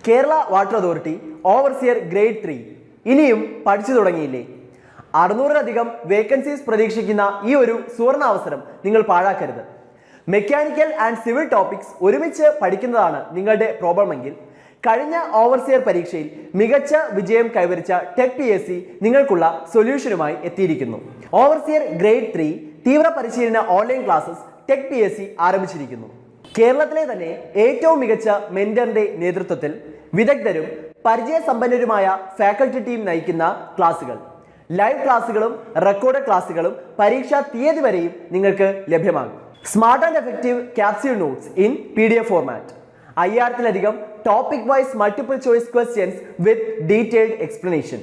Kerala water authority overseer grade 3 ഇനിയും പഠിച്ചു തുടങ്ങിയില്ലേ? 600-ലധികം വേക്കൻസീസ് പ്രതീക്ഷിക്കുന്ന ഈ ഒരു സുവർണ അവസരം നിങ്ങൾ പാഴാക്കരുത്. മെക്കാനിക്കൽ ആൻഡ് സിവിൽ ടോപ്പിക്സ് ഒരുമിച്ച് പഠിക്കുന്നതാണ് നിങ്ങളുടെ പ്രോബ്ലമെങ്കിൽ കഴിഞ്ഞ ഓവർസിയർ പരീക്ഷയിൽ മികച്ച വിജയം കൈവരിച്ച ടെക് PSC നിങ്ങൾക്കുള്ള സൊല്യൂഷനുമായി എത്തിയിരിക്കുന്നു. ഓവർസിയർ ഗ്രേഡ് 3 തീവ്ര പരിശീലന ഓൺലൈൻ ക്ലാസ്സസ് ടെക് PSC ആരംഭിച്ചിരിക്കുന്നു. കേരളത്തിലെ തന്നെ ഏറ്റവും മികച്ച മെന്ററിന്റെ നേതൃത്വത്തിൽ വിദഗ്ധരും പരിചയസമ്പന്നരുമായ ഫാക്കൽറ്റി ടീം നയിക്കുന്ന ക്ലാസുകൾ, ലൈവ് ക്ലാസുകളും റെക്കോർഡ് ക്ലാസുകളും പരീക്ഷാ തീയതി വരെയും നിങ്ങൾക്ക് ലഭ്യമാകും. Smart and effective capsule notes in PDF format, 5000-ലധികം topic wise multiple choice questions with detailed explanation,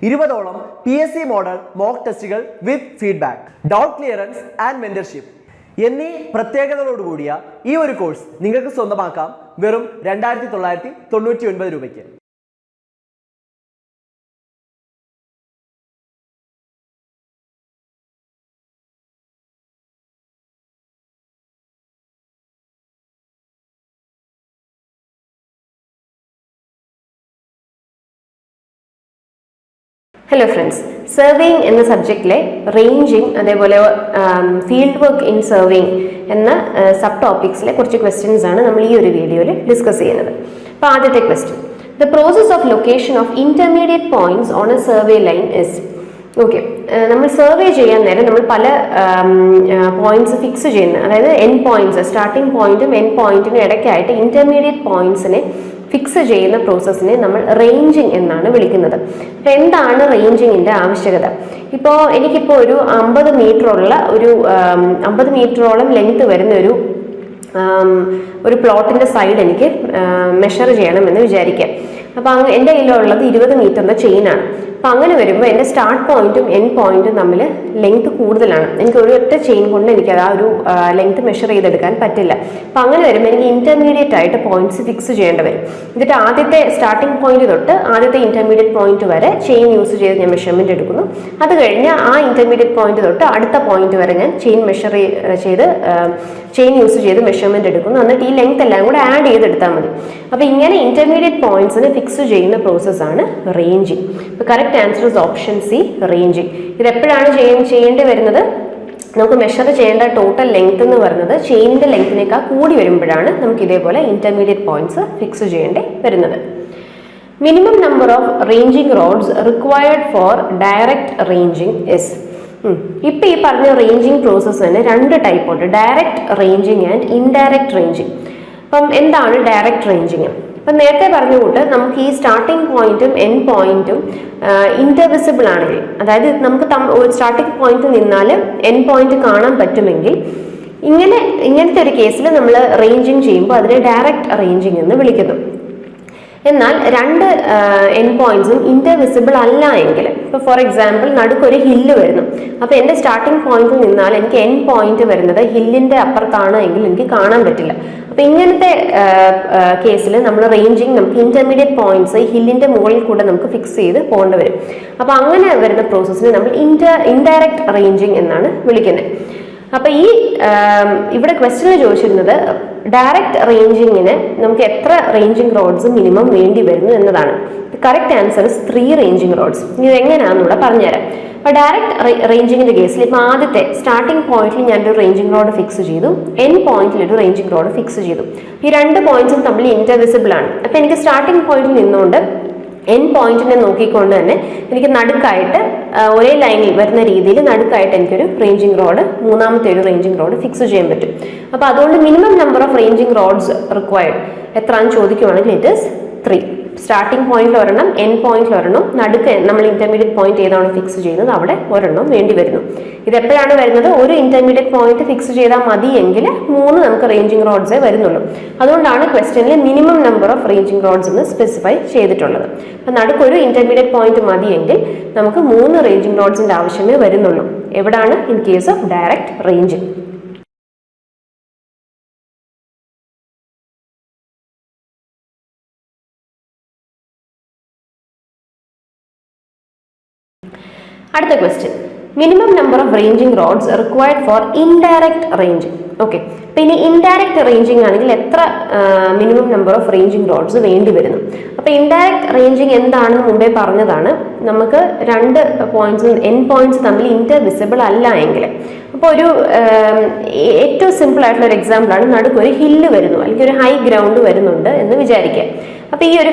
20ഓളം PSC മോഡൽ മോക്ക് ടെസ്റ്റുകൾ with feedback, doubt clearance and mentorship എന്നീ പ്രത്യേകതകളോടുകൂടിയ ഈ ഒരു കോഴ്സ് നിങ്ങൾക്ക് സ്വന്തമാക്കാം വെറും 2999 രൂപയ്ക്ക്. Hello friends, surveying എന്ന സബ്ജക്റ്റിലെ റേഞ്ചിങ് അതേപോലെ ഫീൽഡ് വർക്ക് ഇൻ സർവേയിങ് എന്ന സബ് ടോപ്പിക്സിലെ കുറച്ച് ക്വസ്റ്റ്യൻസ് ആണ് നമ്മൾ ഈ ഒരു വീഡിയോയിൽ ഡിസ്കസ് ചെയ്യുന്നത്. അപ്പോൾ ആദ്യത്തെ question, the process of location of intermediate points on A survey line is. Okay, നമ്മൾ സർവേ ചെയ്യാൻ നേരം നമ്മൾ പല പോയിന്റ്സ് ഫിക്സ് ചെയ്യുന്നത്, അതായത് എൻ പോയിന്റ്സ്, സ്റ്റാർട്ടിംഗ് പോയിന്റും എൻ പോയിന്റിനും ഇടയ്ക്കായിട്ട് ഇന്റർമീഡിയറ്റ് പോയിന്റ്സിനെ ഫിക്സ് ചെയ്യുന്ന പ്രോസസ്സിനെ നമ്മൾ റേഞ്ചിങ് എന്നാണ് വിളിക്കുന്നത്. അപ്പോൾ എന്താണ് റേഞ്ചിങ്ങിൻ്റെ ആവശ്യകത? ഇപ്പോൾ എനിക്കിപ്പോൾ ഒരു 50 മീറ്ററുള്ള ഒരു 50 മീറ്ററോളം ലെങ്ത് വരുന്ന ഒരു പ്ലോട്ടിൻ്റെ സൈഡ് എനിക്ക് മെഷർ ചെയ്യണമെന്ന് വിചാരിക്കാം. അപ്പോൾ എൻ്റെ കയ്യിലുള്ളത് 20 മീറ്ററിൻ്റെ ചെയിനാണ്. അപ്പോൾ അങ്ങനെ വരുമ്പോൾ എൻ്റെ സ്റ്റാർട്ട് പോയിന്റും എൻഡ് പോയിന്റും തമ്മിൽ ലെങ്ത് കൂടുതലാണ്. എനിക്ക് ഒരു ഒറ്റ ചെയിൻ കൊണ്ട് എനിക്ക് ആ ഒരു ലെങ്ത് മെഷർ ചെയ്തെടുക്കാൻ പറ്റില്ല. അപ്പോൾ അങ്ങനെ വരുമ്പോൾ എനിക്ക് ഇന്റർമീഡിയറ്റ് ആയിട്ട് പോയിന്റ്സ് ഫിക്സ് ചെയ്യേണ്ടി വരും. എന്നിട്ട് ആദ്യത്തെ സ്റ്റാർട്ടിംഗ് പോയിന്റ് തൊട്ട് ആദ്യത്തെ ഇന്റർമീഡിയറ്റ് പോയിന്റ് വരെ ചെയിൻ യൂസ് ചെയ്ത് ഞാൻ മെഷർമെന്റ് എടുക്കുന്നു. അത് കഴിഞ്ഞ് ആ ഇന്റർമീഡിയറ്റ് പോയിന്റ് തൊട്ട് അടുത്ത പോയിന്റ് വരെ ഞാൻ ചെയിൻ യൂസ് ചെയ്ത് മെഷർമെന്റ് എടുക്കുന്നു. എന്നിട്ട് ഈ ലെങ്ത് എല്ലാം കൂടെ ആഡ് ചെയ്തെടുത്താൽ മതി. അപ്പോൾ ഇങ്ങനെ ഇന്റർമീഡിയറ്റ് പോയിന്റ്സിനെ ഫിക്സ് ചെയ്യുന്ന പ്രോസസ്സാണ് റേഞ്ചിങ്. ഇപ്പോൾ correct answer is option C, ranging. ഇത് എപ്പോഴാണ് ചെയ്യേണ്ടി വരുന്നത്? നമുക്ക് മെഷർ ചെയ്യേണ്ട ടോട്ടൽ ലെങ്ത് എന്ന് പറയുന്നത് ചെയിനിന്റെ ലെങ്ത്തിനേക്കാൾ കൂടി വരുമ്പോഴാണ് നമുക്ക് ഇതേപോലെ ഇന്റർമീഡിയറ്റ് പോയിന്റ്സ് ഫിക്സ് ചെയ്യേണ്ടി വരുന്നത്. Minimum number of ranging rods required for direct ranging is. ഇപ്പം ഈ പറഞ്ഞ റേഞ്ചിങ് പ്രോസസ്സ് തന്നെ 2 ടൈപ്പ് ഉണ്ട്, direct ranging and indirect ranging. അപ്പം എന്താണ് ഡയറക്റ്റ് റേഞ്ചിങ്? അപ്പം നേരത്തെ പറഞ്ഞ കൂട്ട് നമുക്ക് ഈ സ്റ്റാർട്ടിംഗ് പോയിന്റും എൻഡ് പോയിന്റും ഇന്റർവിസിബിൾ ആണെങ്കിൽ, അതായത് നമുക്ക് സ്റ്റാർട്ടിംഗ് പോയിന്റ് നിന്നാൽ എൻഡ് പോയിന്റ് കാണാൻ പറ്റുമെങ്കിൽ ഇങ്ങനത്തെ ഒരു കേസിൽ നമ്മൾ റേഞ്ചിങ് ചെയ്യുമ്പോൾ അതിനെ ഡയറക്റ്റ് റേഞ്ചിങ് എന്ന് വിളിക്കുന്നു. എന്നാൽ 2 എൻഡ് പോയിന്റ്സും ഇന്റർവിസിബിൾ അല്ല എങ്കിൽ, ഇപ്പോൾ ഫോർ എക്സാമ്പിൾ നടുക്കൊരു ഹില്ല് വരുന്നു, അപ്പോൾ എൻ്റെ സ്റ്റാർട്ടിംഗ് പോയിന്റിൽ നിന്നാൽ എനിക്ക് എൻഡ് പോയിന്റ് വരുന്നത് ഹില്ലിന്റെ അപ്പുറത്താണ് എങ്കിൽ എനിക്ക് കാണാൻ പറ്റില്ല. അപ്പോൾ ഇങ്ങനത്തെ കേസിൽ നമ്മൾ റേഞ്ചിങ് നമുക്ക് ഇന്റർമീഡിയറ്റ് പോയിന്റ്സ് ഹില്ലിന്റെ മുകളിൽ കൂടെ നമുക്ക് ഫിക്സ് ചെയ്ത് പോകേണ്ടി വരും. അപ്പോൾ അങ്ങനെ വരുന്ന പ്രോസസ്സിനെ നമ്മൾ ഇൻഡയറക്റ്റ് റേഞ്ചിങ് എന്നാണ് വിളിക്കുന്നത്. അപ്പോൾ ഇവിടെ ക്വസ്റ്റ്യനിൽ ചോദിച്ചിരുന്നത് ഡയറക്റ്റ് റേഞ്ചിങ്ങിന് നമുക്ക് എത്ര റേഞ്ചിങ് റോഡ്സ് മിനിമം വേണ്ടി വരുന്നു എന്നതാണ്. Correct answer is 3 ranging rods. ഇത് എങ്ങനെയാണെന്നൂടെ പറഞ്ഞുതരാം. അപ്പോൾ ഡയറക്റ്റ് റേഞ്ചിങ്ങിന്റെ കേസിൽ ഇപ്പോൾ ആദ്യത്തെ സ്റ്റാർട്ടിംഗ് പോയിന്റിൽ ഞാനൊരു റേഞ്ചിങ് റോഡ് ഫിക്സ് ചെയ്തു, എൻഡ് പോയിന്റിൽ ഒരു റേഞ്ചിങ് റോഡ് ഫിക്സ് ചെയ്തു. ഈ 2 പോയിന്റ്സും തമ്മിൽ ഇന്റർവിസിബിൾ ആണ്. അപ്പോൾ എനിക്ക് സ്റ്റാർട്ടിംഗ് പോയിന്റിൽ നിന്നുകൊണ്ട് എൻഡ് പോയിന്റിനെ നോക്കിക്കൊണ്ട് തന്നെ എനിക്ക് നടുക്കായിട്ട് ഒരേ ലൈനിൽ വരുന്ന രീതിയിൽ നടുക്കായിട്ട് എനിക്കൊരു റേഞ്ചിങ് റോഡ്, മൂന്നാമത്തെ ഒരു റേഞ്ചിങ് റോഡ് ഫിക്സ് ചെയ്യാൻ പറ്റും. അപ്പോൾ അതുകൊണ്ട് minimum number of ranging rods required എത്രയാണെന്ന് ചോദിക്കുവാണെങ്കിൽ ഇറ്റ് ഇസ് 3. സ്റ്റാർട്ടിംഗ് പോയിന്റിൽ ഒരെണ്ണം, എൻഡ് പോയിന്റിൽ ഒരെണ്ണം, നടുക്ക് നമ്മൾ ഇന്റർമീഡിയറ്റ് പോയിന്റ് ഏതാണ് ഫിക്സ് ചെയ്യുന്നത് അവിടെ ഒരെണ്ണം വേണ്ടി വരുന്നു. ഇത് എപ്പോഴാണ് വരുന്നത്? ഒരു ഇന്റർമീഡിയറ്റ് പോയിന്റ് ഫിക്സ് ചെയ്താൽ മതി എങ്കിൽ 3 നമുക്ക് റേഞ്ചിങ് റോഡ്സേ വരുന്നുള്ളൂ. അതുകൊണ്ടാണ് ക്വസ്റ്റ്യനിൽ minimum number of ranging rods എന്ന് സ്പെസിഫൈ ചെയ്തിട്ടുള്ളത്. അപ്പം നടുക്കൊരു ഇന്റർമീഡിയറ്റ് പോയിന്റ് മതിയെങ്കിൽ നമുക്ക് 3 റേഞ്ചിങ് റോഡ്സിന്റെ ആവശ്യമേ വരുന്നുള്ളൂ. എവിടാണ്? In case of direct ranging. അടുത്ത question, minimum number of ranging rods required for indirect ranging. Okay, പിന്നെ ഇൻഡയറക്റ്റ് റേഞ്ചിങ് ആണെങ്കിൽ എത്ര minimum number of ranging rods വേണ്ടി വരുന്നു? അപ്പോൾ ഇൻഡയറക്റ്റ് റേഞ്ചിങ് എന്താണെന്ന് മുമ്പേ പറഞ്ഞതാണ്. നമുക്ക് രണ്ട് പോയിന്റ്സ് എൻ പോയിന്റ്സ് തമ്മിൽ ഇന്റർവിസിബിൾ അല്ല എങ്കിൽ, അപ്പോൾ ഒരു ഏറ്റവും സിമ്പിൾ ആയിട്ടുള്ള ഒരു എക്സാമ്പിളാണ്, നടുക്ക് ഒരു ഹില്ല് വരുന്നു അല്ലെങ്കിൽ ഒരു ഹൈ ഗ്രൗണ്ട് വരുന്നുണ്ട് എന്ന് വിചാരിക്കുക. അപ്പോൾ ഈ ഒരു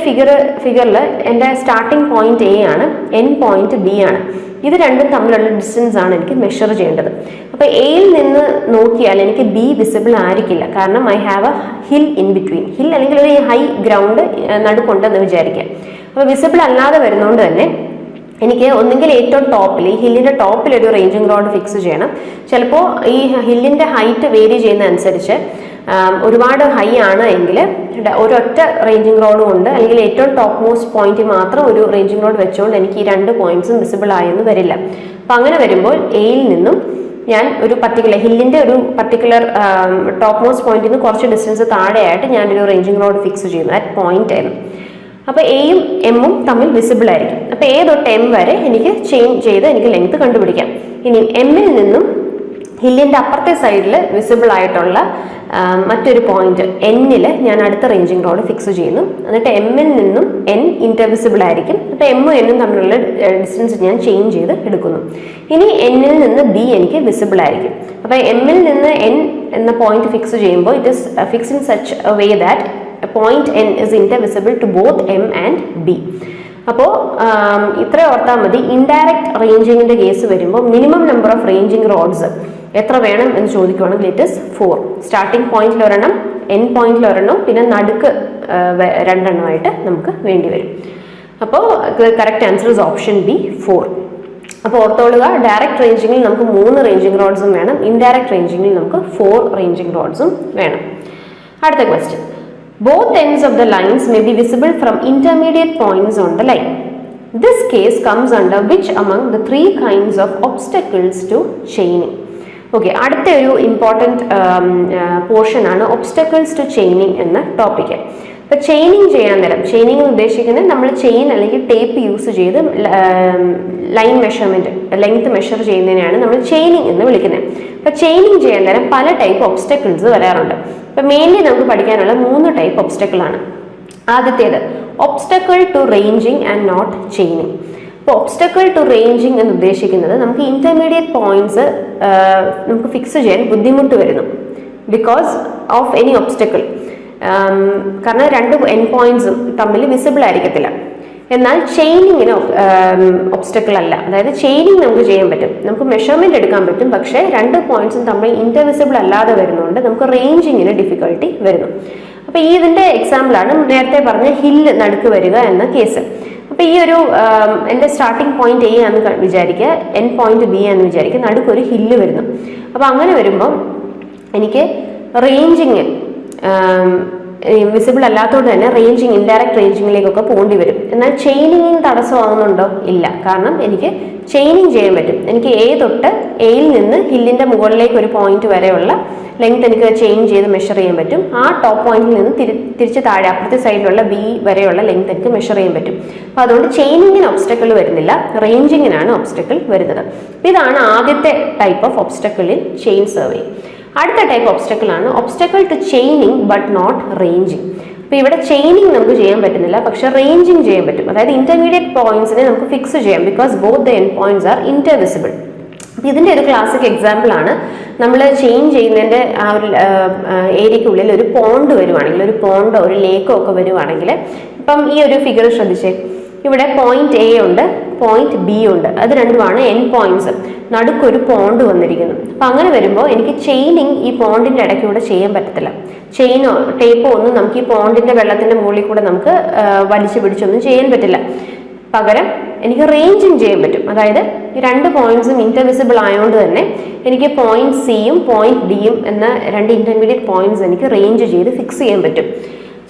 ഫിഗറിൽ എൻ്റെ സ്റ്റാർട്ടിംഗ് പോയിന്റ് എ ആണ്, എൻ പോയിന്റ് ബി ആണ്. ഇത് രണ്ടും തമ്മിലുള്ള ഡിസ്റ്റൻസ് ആണ് എനിക്ക് മെഷർ ചെയ്യേണ്ടത്. അപ്പോൾ എയിൽ നിന്ന് നോക്കിയാൽ എനിക്ക് ബി വിസിബിൾ ആയിരിക്കില്ല, കാരണം I have A hill in between. Hill അല്ലെങ്കിൽ ഒരു ഹൈ ഗ്രൗണ്ട് നടുക്കുണ്ടെന്ന് വിചാരിക്കാം. അപ്പോൾ വിസിബിൾ അല്ലാതെ വരുന്നതുകൊണ്ട് തന്നെ എനിക്ക് ഒന്നുകിൽ ഏറ്റവും ടോപ്പിൽ, ഈ ഹില്ലിൻ്റെ ടോപ്പിൽ ഒരു റേഞ്ചിങ് റോഡ് ഫിക്സ് ചെയ്യണം. ചിലപ്പോൾ ഈ ഹില്ലിൻ്റെ ഹൈറ്റ് വേരി ചെയ്യുന്ന അനുസരിച്ച് ഒരുപാട് ഹൈ ആണ് എങ്കിൽ ഒരൊറ്റ റേഞ്ചിങ് റോഡും ഉണ്ട്, അല്ലെങ്കിൽ ഏറ്റവും ടോപ്പ് മോസ്റ്റ് പോയിന്റ് മാത്രം ഒരു റേഞ്ചിങ് റോഡ് വെച്ചുകൊണ്ട് എനിക്ക് ഈ രണ്ട് പോയിന്റ്സും വിസിബിൾ ആയെന്ന് വരില്ല. അപ്പം അങ്ങനെ വരുമ്പോൾ എയിൽ നിന്നും ഞാൻ ഒരു പർട്ടിക്കുലർ ഹില്ലിൻ്റെ ഒരു പർട്ടിക്കുലർ ടോപ്പ് മോസ്റ്റ് പോയിന്റിൽ നിന്ന് കുറച്ച് ഡിസ്റ്റൻസ് താഴെയായിട്ട് ഞാനൊരു റേഞ്ചിങ് റോഡ് ഫിക്സ് ചെയ്യുന്നു അറ്റ് പോയിന്റ് എം. അപ്പോൾ എയും എമ്മും തമ്മിൽ വിസിബിൾ ആയിരിക്കും. അപ്പോൾ എ തൊട്ട് എം വരെ എനിക്ക് ചേഞ്ച് ചെയ്ത് എനിക്ക് ലെങ്ത് കണ്ടുപിടിക്കാം. ഇനി എമ്മിൽ നിന്നും ഹില്ലിൻ്റെ അപ്പുറത്തെ സൈഡിൽ വിസിബിൾ ആയിട്ടുള്ള മറ്റൊരു പോയിന്റ് എന്നിൽ ഞാൻ അടുത്ത റേഞ്ചിങ് റോഡ് ഫിക്സ് ചെയ്യുന്നു. എന്നിട്ട് എമ്മിൽ നിന്നും എൻ ഇന്റർവിസിബിൾ ആയിരിക്കും. അപ്പോൾ എമ്മും എന്നും തമ്മിലുള്ള ഡിസ്റ്റൻസ് ഞാൻ ചേഞ്ച് ചെയ്ത് എടുക്കുന്നു. ഇനി എന്നിൽ നിന്ന് ബി എനിക്ക് വിസിബിൾ ആയിരിക്കും. അപ്പോൾ എമ്മിൽ നിന്ന് എൻ എന്ന പോയിന്റ് ഫിക്സ് ചെയ്യുമ്പോൾ it is fix in such a way that point N is intervisible to both M and B. അപ്പോൾ ഇത്ര ഓർത്താൽ മതി. ഇൻഡയറക്റ്റ് റേഞ്ചിങ്ങിൻ്റെ കേസ് വരുമ്പോൾ minimum number of ranging rods എത്ര വേണം എന്ന് ചോദിക്കുകയാണെങ്കിൽ ഇറ്റ് ഇസ് 4. സ്റ്റാർട്ടിംഗ് പോയിന്റിൽ ഒരെണ്ണം, എൻ പോയിന്റിൽ ഒരെണ്ണം, പിന്നെ നടുക്ക് രണ്ടെണ്ണമായിട്ട് നമുക്ക് വേണ്ടി വരും. അപ്പോൾ correct answer is option B 4. അപ്പോൾ ഓർത്തോളുക, ഡയറക്റ്റ് റേഞ്ചിങ്ങിൽ നമുക്ക് 3 റേഞ്ചിങ് റോഡ്സും വേണം, ഇൻഡയറക്റ്റ് റേഞ്ചിങ്ങിൽ നമുക്ക് 4 റേഞ്ചിങ് റോഡ്സും വേണം. അടുത്ത question, both ends of the lines may be visible from intermediate points on the line. This case comes under which among the 3 kinds of obstacles to chaining? Okay, അടുത്ത ഒരു important portion ആണ് obstacles to chaining എന്ന topic. അപ്പോൾ chaining ചെയ്യാൻ നേരം, chaining ഉദ്ദേശിക്കുന്നത് നമ്മൾ chain അല്ലെങ്കിൽ ടേപ്പ് യൂസ് ചെയ്ത് ലൈൻ മെഷർമെൻറ്റ്, ലെങ്ത് മെഷർ ചെയ്യുന്നതിനാണ് നമ്മൾ ചെയിനിങ് എന്ന് വിളിക്കുന്നത്. അപ്പോൾ ചെയിനിങ് ചെയ്യാൻ നേരം പല ടൈപ്പ് ഒബ്സ്റ്റക്കിൾസ് വരാറുണ്ട്. അപ്പോൾ മെയിൻലി നമുക്ക് പഠിക്കാനുള്ള 3 ടൈപ്പ് ഒബ്സ്റ്റക്കിളാണ്. ആദ്യത്തേത് obstacle to ranging and not chaining. ഇപ്പോൾ ഒബ്സ്റ്റക്കിൾ ടു റേഞ്ചിങ് എന്ന് ഉദ്ദേശിക്കുന്നത് നമുക്ക് ഇന്റർമീഡിയറ്റ് പോയിന്റ്സ് നമുക്ക് ഫിക്സ് ചെയ്യാൻ ബുദ്ധിമുട്ട് വരുന്നു ബിക്കോസ് ഓഫ് എനി ഒബ്സ്റ്റക്കിൾ. കാരണം 2 എൻ പോയിന്റ്സും തമ്മിൽ വിസിബിൾ ആയിരിക്കത്തില്ല. എന്നാൽ ചെയിനിങ്ങിന് ഒബ്സ്റ്റക്കിൾ അല്ല. അതായത് ചെയിനിങ് നമുക്ക് ചെയ്യാൻ പറ്റും, നമുക്ക് മെഷർമെന്റ് എടുക്കാൻ പറ്റും, പക്ഷേ 2 പോയിന്റ്സും തമ്മിൽ ഇന്റർവിസിബിൾ അല്ലാതെ വരുന്നതുകൊണ്ട് നമുക്ക് റേഞ്ചിങ്ങിന് ഡിഫിക്കൽട്ടി വരുന്നു. അപ്പോൾ ഈ ഇതിൻ്റെ എക്സാമ്പിളാണ് നേരത്തെ പറഞ്ഞ ഹില്ല് നടുക്ക് വരിക എന്ന കേസ്. അപ്പോൾ ഈ ഒരു എൻ്റെ സ്റ്റാർട്ടിംഗ് പോയിന്റ് എ ആണെന്ന് വിചാരിക്കുക, എൻ പോയിന്റ് ബി ആണെന്ന് വിചാരിക്കുക, നടുക്കൊരു ഹില്ല് വരുന്നു. അപ്പോൾ അങ്ങനെ വരുമ്പോൾ എനിക്ക് റേഞ്ചിങ് വിസിബിൾ അല്ലാത്തതുകൊണ്ട് തന്നെ റേഞ്ചിങ്, ഇൻഡയറക്റ്റ് റേഞ്ചിങ്ങിലേക്കൊക്കെ പോകേണ്ടി വരും. എന്നാൽ ചെയിനിങ്ങിന് തടസ്സമാകുന്നുണ്ടോ? ഇല്ല. കാരണം എനിക്ക് ചെയിനിങ് ചെയ്യാൻ പറ്റും. എനിക്ക് എ തൊട്ട് എയിൽ നിന്ന് ഹില്ലിൻ്റെ മുകളിലേക്ക് ഒരു പോയിന്റ് വരെയുള്ള ലെങ്ത് എനിക്ക് ചേഞ്ച് ചെയ്ത് മെഷർ ചെയ്യാൻ പറ്റും. ആ ടോപ്പ് പോയിന്റിൽ നിന്ന് തിരിച്ച് താഴെ അപ്പുറത്തെ സൈഡിലുള്ള ബി വരെയുള്ള ലെങ്ത് എനിക്ക് മെഷർ ചെയ്യാൻ പറ്റും. അപ്പോൾ അതുകൊണ്ട് ചെയിനിങ്ങിന് ഒബ്സ്റ്റക്കിൾ വരുന്നില്ല, റേഞ്ചിങ്ങിനാണ് ഒബ്സ്റ്റക്കിൾ വരുന്നത്. ഇതാണ് ആദ്യത്തെ type of obstacle in chain survey. അടുത്ത ടൈപ്പ് ഒബ്സ്റ്റക്കിൾ ആണ് obstacle to chaining but not ranging. അപ്പോൾ ഇവിടെ ചെയിനിങ് നമുക്ക് ചെയ്യാൻ പറ്റുന്നില്ല, പക്ഷെ റേഞ്ചിങ് ചെയ്യാൻ പറ്റും. അതായത് ഇന്റർമീഡിയറ്റ് പോയിന്റ്സിനെ നമുക്ക് ഫിക്സ് ചെയ്യാം because both the end points are intervisible. ഇതിൻ്റെ ഒരു ക്ലാസിക് എക്സാമ്പിൾ ആണ്, നമ്മൾ ചെയിൻ ചെയ്യുന്നതിൻ്റെ ആ ഒരു ഏരിയയ്ക്കുള്ളിൽ ഒരു പോണ്ട് വരുവാണെങ്കിൽ, ഒരു പോണ്ടോ ഒരു ലേക്കോ ഒക്കെ വരുവാണെങ്കിൽ, ഇപ്പം ഈ ഒരു ഫിഗർ ശ്രദ്ധിച്ചേ, ഇവിടെ പോയിന്റ് എ ഉണ്ട്, പോയിന്റ് ബി ഉണ്ട്, അത് രണ്ടുമാണ് എൻ പോയിന്റ്സ്. നടുക്കൊരു പോണ്ട് വന്നിരിക്കുന്നു. അപ്പം അങ്ങനെ വരുമ്പോൾ എനിക്ക് ചെയിനിങ് ഈ പോണ്ടിൻ്റെ ഇടയ്ക്കൂടെ ചെയ്യാൻ പറ്റത്തില്ല. ചെയിനോ ടേപ്പോ ഒന്നും നമുക്ക് ഈ പോണ്ടിൻ്റെ വെള്ളത്തിൻ്റെ മുകളിൽ കൂടെ നമുക്ക് വലിച്ചു പിടിച്ചൊന്നും ചെയ്യാൻ പറ്റില്ല. പകരം എനിക്ക് റേഞ്ചിങ് ചെയ്യാൻ പറ്റും. അതായത് ഈ 2 പോയിന്റ്സും ഇന്റർവിസിബിൾ ആയതുകൊണ്ട് തന്നെ എനിക്ക് പോയിന്റ് സിയും പോയിന്റ് ഡിയും എന്ന 2 ഇന്റർമീഡിയറ്റ് പോയിന്റ്സ് എനിക്ക് റേഞ്ച് ചെയ്ത് ഫിക്സ് ചെയ്യാൻ പറ്റും.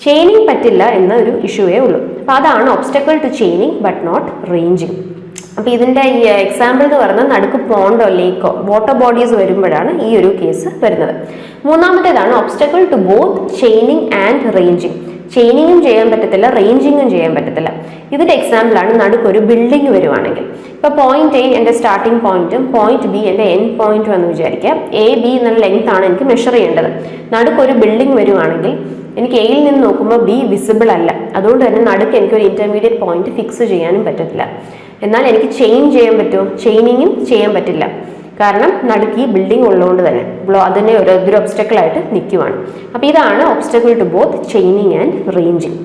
ചെയിനിങ് പറ്റില്ല എന്ന ഒരു ഇഷ്യൂവേ ഉള്ളൂ. അപ്പോൾ അതാണ് obstacle to chaining but not ranging. അപ്പോൾ ഇതിൻ്റെ ഈ എക്സാമ്പിൾ എന്ന് പറയുന്നത് നടുക്ക് പോണ്ടോ ലേക്കോ വാട്ടർ ബോഡീസ് വരുമ്പോഴാണ് ഈ ഒരു കേസ് വരുന്നത്. മൂന്നാമത്തേതാണ് obstacle to both chaining and ranging. ചെയിനിങ്ങും ചെയ്യാൻ പറ്റത്തില്ല, റേഞ്ചിങ്ങും ചെയ്യാൻ പറ്റത്തില്ല. ഇതിന്റെ എക്സാമ്പിൾ ആണ് നടുക്കൊരു ബിൽഡിംഗ് വരുവാണെങ്കിൽ. ഇപ്പൊ പോയിന്റ് എ എന്റെ സ്റ്റാർട്ടിംഗ് പോയിന്റും പോയിന്റ് ബി എന്റെ എൻഡ് പോയിന്റും എന്ന് വിചാരിക്കാം. എ ബി എന്നുള്ള ലെങ്ത് ആണ് എനിക്ക് മെഷർ ചെയ്യേണ്ടത്. നടുക്കൊരു ബിൽഡിംഗ് വരുവാണെങ്കിൽ എനിക്ക് എയിൽ നിന്ന് നോക്കുമ്പോൾ ബി വിസിബിൾ അല്ല. അതുകൊണ്ട് തന്നെ നടുക്ക് എനിക്ക് ഒരു ഇന്റർമീഡിയറ്റ് പോയിന്റ് ഫിക്സ് ചെയ്യാനും പറ്റത്തില്ല. എന്നാൽ എനിക്ക് ചെയിൻ ചെയ്യാൻ പറ്റുമോ? ചെയിനിങ്ങും ചെയ്യാൻ പറ്റില്ല. കാരണം നടുക്ക് ഈ ബിൽഡിംഗ് ഉള്ളതുകൊണ്ട് തന്നെ അതിനെ ഒരു ഒബ്സ്റ്റക്കിൾ ആയിട്ട് നിൽക്കുവാണ്. അപ്പോൾ ഇതാണ് obstacle to both chaining and ranging.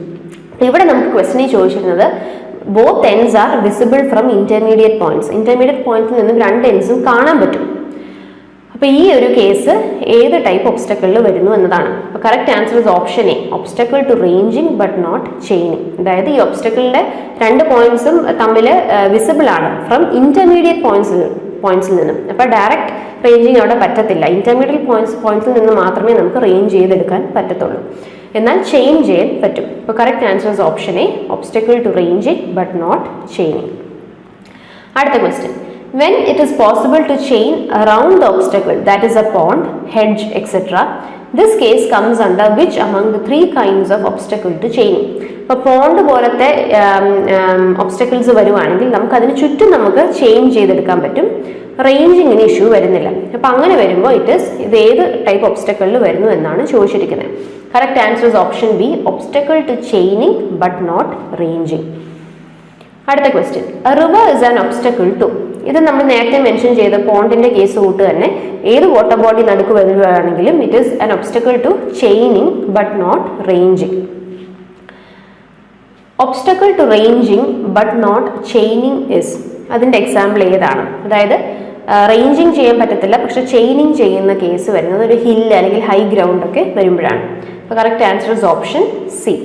ഇവിടെ നമുക്ക് ക്വസ്റ്റനിൽ ചോദിച്ചിരുന്നത് both ends are visible from intermediate points. Intermediate പോയിന്റിൽ നിന്നും രണ്ട് എൻഡ്സും കാണാൻ പറ്റും. അപ്പോൾ ഈ ഒരു കേസ് ഏത് ടൈപ്പ് ഒബ്സ്റ്റക്കിളിൽ വരുന്നു എന്നതാണ്. അപ്പോൾ correct answer is option A, obstacle to ranging but not chaining. അതായത് ഈ ഒബ്സ്റ്റക്കിളിന്റെ രണ്ട് പോയിന്റ്സും തമ്മിൽ വിസിബിൾ ആണ് ഫ്രം ഇന്റർമീഡിയറ്റ് പോയിന്റ്സിൽ നിന്നും. അപ്പോൾ ഡയറക്റ്റ് റേഞ്ചിങ് അവിടെ പറ്റത്തില്ല. ഇന്റർമീഡിയറ്റ് പോയിന്റ്സിൽ നിന്ന് മാത്രമേ നമുക്ക് റേഞ്ച് ചെയ്തെടുക്കാൻ പറ്റത്തുള്ളൂ. എന്നാൽ ചെയിൻ ചെയ്യാൻ പറ്റും. അപ്പോൾ correct answer is option A, obstacle to ranging but not chaining. അടുത്ത question, when it is possible to chain around the obstacle, that is a pond, hedge, etc., this case comes under which among the three kinds of obstacle to chaining? ഇപ്പോൾ pond പോലത്തെ obstacles വരുവാണെങ്കിൽ നമുക്ക് അതിന് ചുറ്റും നമുക്ക് chain ചെയ്തെടുക്കാൻ പറ്റും. റേഞ്ചിങ്ങിന് issue വരുന്നില്ല. അപ്പോൾ അങ്ങനെ വരുമ്പോൾ ഇത് ഏത് ടൈപ്പ് ഒബ്സ്റ്റക്കിളിൽ വരുന്നു എന്നാണ് ചോദിച്ചിരിക്കുന്നത്. Correct answer is option B, obstacle to chaining but not ranging. അടുത്ത question, a river is an obstacle to. ഇത് നമ്മൾ നേരത്തെ മെൻഷൻ ചെയ്ത പോണ്ടിന്റെ കേസ് കൂട്ട് തന്നെ ഏത് വാട്ടർ ബോഡി നടുക്ക് വരുവാണെങ്കിലും it is an obstacle to chaining but not ranging. Obstacle to ranging but not chaining is, അതിന്റെ എക്സാമ്പിൾ ഏതാണ്? അതായത് റേഞ്ചിങ് ചെയ്യാൻ പറ്റത്തില്ല പക്ഷെ ചെയിനിങ് ചെയ്യുന്ന കേസ് വരുന്നത് ഒരു ഹില്ല് അല്ലെങ്കിൽ ഹൈ ഗ്രൗണ്ട് ഒക്കെ വരുമ്പോഴാണ്. അപ്പോൾ correct answer is option C.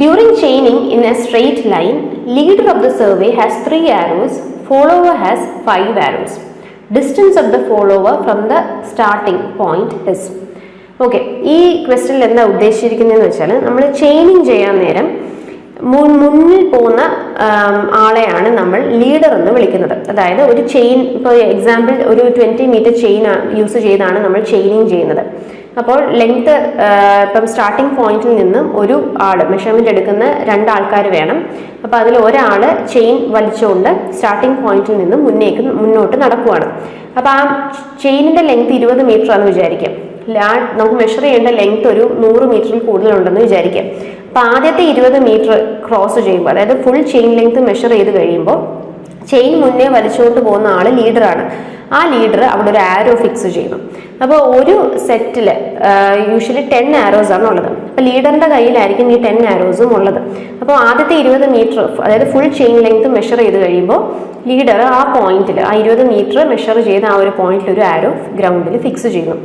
During chaining in a straight line, leader of the survey has 3 arrows, follower has 5 arrows. Distance of the follower from the starting point is. Okay, ഈ ക്വസ്റ്റ്യനിൽ എന്താ ഉദ്ദേശിച്ചിരിക്കുന്നതെന്ന് വെച്ചാൽ നമ്മൾ chaining ചെയ്യാൻ നേരം മുന്നിൽ പോകുന്ന ആളെയാണ് നമ്മൾ ലീഡർ എന്ന് വിളിക്കുന്നത്. അതായത് ഒരു ചെയിൻ, ഇപ്പോൾ എക്സാമ്പിൾ ഒരു 20 മീറ്റർ ചെയിൻ യൂസ് ചെയ്താണ് നമ്മൾ ചെയിനിങ് ചെയ്യുന്നത്. അപ്പോൾ ലെങ്ത് ഇപ്പം സ്റ്റാർട്ടിംഗ് പോയിന്റിൽ നിന്നും ഒരു ആൾ മെഷർമെന്റ് എടുക്കുന്ന 2 ആൾക്കാർ വേണം. അപ്പോൾ അതിൽ ഒരാൾ ചെയിൻ വലിച്ചുകൊണ്ട് സ്റ്റാർട്ടിംഗ് പോയിന്റിൽ നിന്നും മുന്നോട്ട് നടക്കുവാണ്. അപ്പോൾ ആ ചെയിനിന്റെ ലെങ്ത് 20 മീറ്റർ ആണെന്ന് വിചാരിക്കാം. നമുക്ക് മെഷർ ചെയ്യേണ്ട ലെങ്ത് ഒരു 100 മീറ്ററിൽ കൂടുതലുണ്ടെന്ന് വിചാരിക്കാം. അപ്പോൾ ആദ്യത്തെ 20 മീറ്റർ ക്രോസ് ചെയ്യുമ്പോൾ, അതായത് ഫുൾ ചെയിൻ ലെങ്ത് മെഷർ ചെയ്ത് കഴിയുമ്പോൾ ചെയിൻ മുന്നേ വലിച്ചുകൊണ്ട് പോകുന്ന ആൾ ലീഡറാണ്. ആ ലീഡർ അവിടെ ഒരു ആരോ ഫിക്സ് ചെയ്യുന്നു. അപ്പോൾ ഒരു സെറ്റിൽ യൂഷ്വലി 10 ആരോസ് ആണ് ഉള്ളത്. അപ്പോൾ ലീഡറിന്റെ കയ്യിലായിരിക്കും ഈ 10 ആരോസും ഉള്ളത്. അപ്പോൾ ആദ്യത്തെ 20 മീറ്റർ, അതായത് ഫുൾ ചെയിൻ ലെങ്ത് മെഷർ ചെയ്ത് കഴിയുമ്പോൾ ലീഡർ ആ പോയിന്റിൽ, ആ 20 മീറ്റർ മെഷർ ചെയ്ത് ആ ഒരു പോയിന്റിൽ ഒരു ആരോ ഗ്രൗണ്ടിൽ ഫിക്സ് ചെയ്യുന്നു.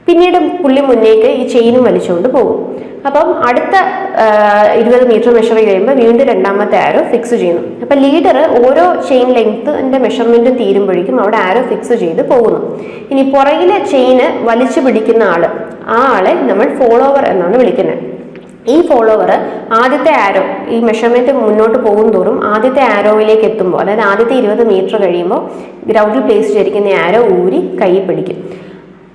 പിന്നീട് പുള്ളി മുന്നേക്ക് ഈ ചെയിനും വലിച്ചുകൊണ്ട് പോകും. അപ്പം അടുത്ത 20 മീറ്റർ മെഷർ ചെയ്ത് കഴിയുമ്പോൾ വീണ്ടും രണ്ടാമത്തെ ആരോ ഫിക്സ് ചെയ്യുന്നു. അപ്പം ലീഡർ ഓരോ ചെയിൻ ലെങ്ത്തിന്റെ മെഷർമെന്റും തീരുമ്പോഴേക്കും അവിടെ ആരോ ഫിക്സ് ചെയ്ത് പോകുന്നു. ഇനി പുറകിലെ ചെയിന് വലിച്ചു പിടിക്കുന്ന ആള്, ആ ആളെ നമ്മൾ ഫോളോവർ എന്നാണ് വിളിക്കുന്നത്. ഈ ഫോളോവർ ആദ്യത്തെ ആരോ, ഈ മെഷർമെന്റ് മുന്നോട്ട് പോകും തോറും ആദ്യത്തെ ആരോയിലേക്ക് എത്തുമ്പോൾ, അതായത് ആദ്യത്തെ 20 മീറ്റർ കഴിയുമ്പോൾ ഗ്രൗണ്ടിൽ പ്ലേസ് ചെയ്തിരിക്കുന്ന ആരോ ഊരി കൈ പിടിക്കും.